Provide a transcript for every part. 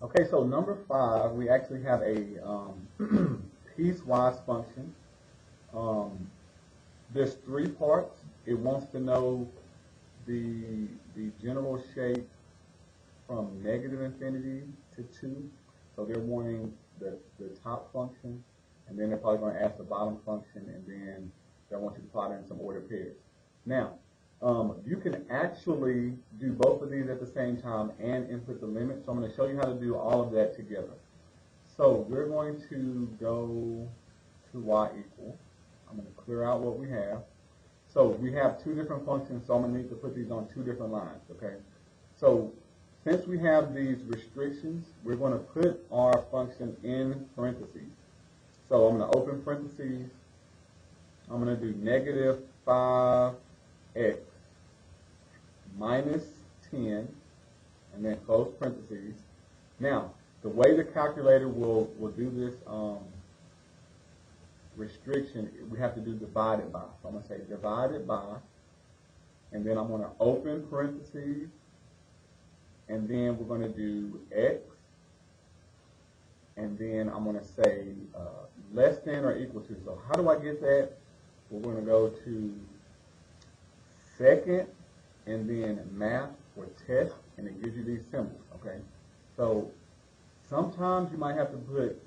Okay, so number 5, we actually have a piecewise function. There's 3 parts. It wants to know the general shape from negative infinity to 2. So they're wanting the top function, and then they're probably going to ask the bottom function, and then they want you to plot in some ordered pairs. Now, you can actually do both of these at the same time and input the limit. So I'm going to show you how to do all of that together. So we're going to go to y equal. I'm going to clear out what we have. So we have 2 different functions, so I'm going to need to put these on 2 different lines, okay? So since we have these restrictions, we're going to put our function in parentheses. So I'm going to open parentheses. I'm going to do negative 5x minus 10, and then close parentheses. Now, the way the calculator will do this restriction, we have to do divided by. So I'm going to say divided by, and then I'm going to open parentheses, and then we're going to do x, and then I'm going to say less than or equal to. So how do I get that? We're going to go to second, and then math or test, and it gives you these symbols, okay? So sometimes you might have to put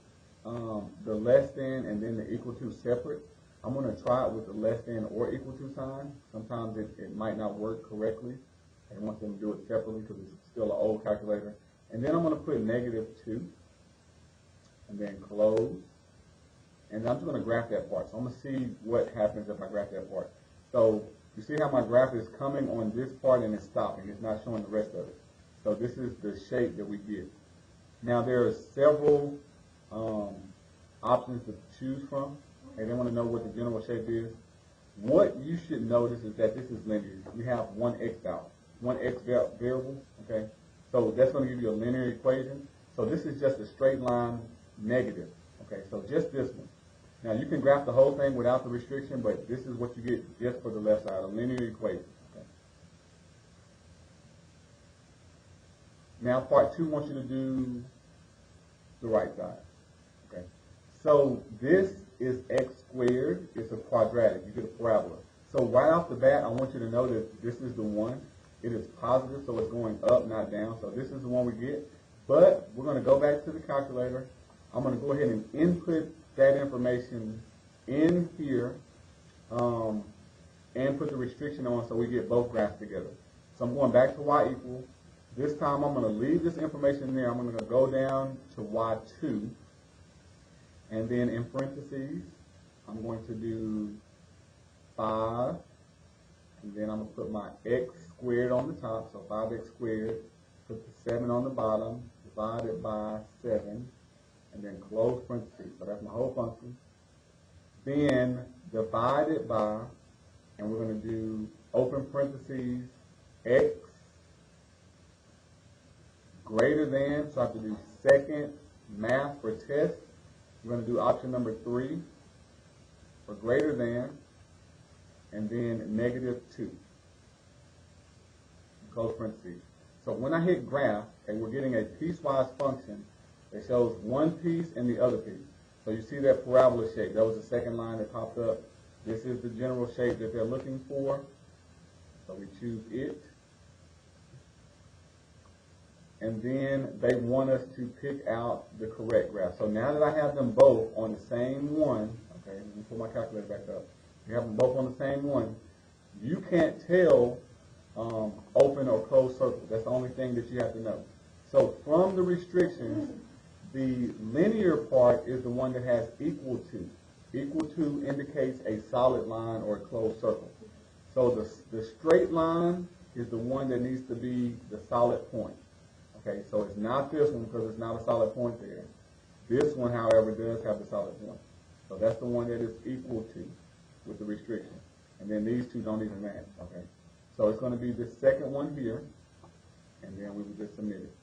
the less than and then the equal to separate. I'm going to try it with the less than or equal to sign. Sometimes it might not work correctly. I want them to do it separately because it's still an old calculator. And then I'm going to put negative 2, and then close. And I'm just going to graph that part. So I'm going to see what happens if I graph that part. So you see how my graph is coming on this part and it's stopping. It's not showing the rest of it. So this is the shape that we get. Now there are several options to choose from. Okay, they want to know what the general shape is. What you should notice is that this is linear. We have one x out, one x variable. Okay, so that's going to give you a linear equation. So this is just a straight line negative. Okay, so just this one. Now you can graph the whole thing without the restriction, but this is what you get just for the left side, a linear equation. Okay. Now part 2 wants you to do the right side. Okay. So this is x squared. It's a quadratic. You get a parabola. So right off the bat, I want you to know that this is the one. It is positive, so it's going up, not down. So this is the one we get. But we're going to go back to the calculator. I'm going to go ahead and input that information in here and put the restriction on so we get both graphs together. So I'm going back to y equal. This time I'm going to leave this information in there. I'm going to go down to y2, and then in parentheses I'm going to do 5, and then I'm going to put my x squared on the top, so 5x squared, put the 7 on the bottom, divided by 7, and then close parentheses. So that's my whole function. Then divided by, and we're going to do open parentheses, x greater than, so I have to do second math for test. We're going to do option number 3 for greater than, and then negative 2. Close parentheses. So when I hit graph, and we're getting a piecewise function, it shows one piece and the other piece. So you see that parabola shape. That was the second line that popped up. This is the general shape that they're looking for. So we choose it. And then they want us to pick out the correct graph. So now that I have them both on the same one, okay, let me put my calculator back up. You have them both on the same one. You can't tell open or closed circle. That's the only thing that you have to know. So from the restrictions, the linear part is the one that has equal to. Equal to indicates a solid line or a closed circle. So the straight line is the one that needs to be the solid point. Okay, so it's not this one because it's not a solid point there. This one, however, does have the solid point. So that's the one that is equal to with the restriction. And then these two don't even match. Okay, so it's going to be the second one here, and then we will just submit it.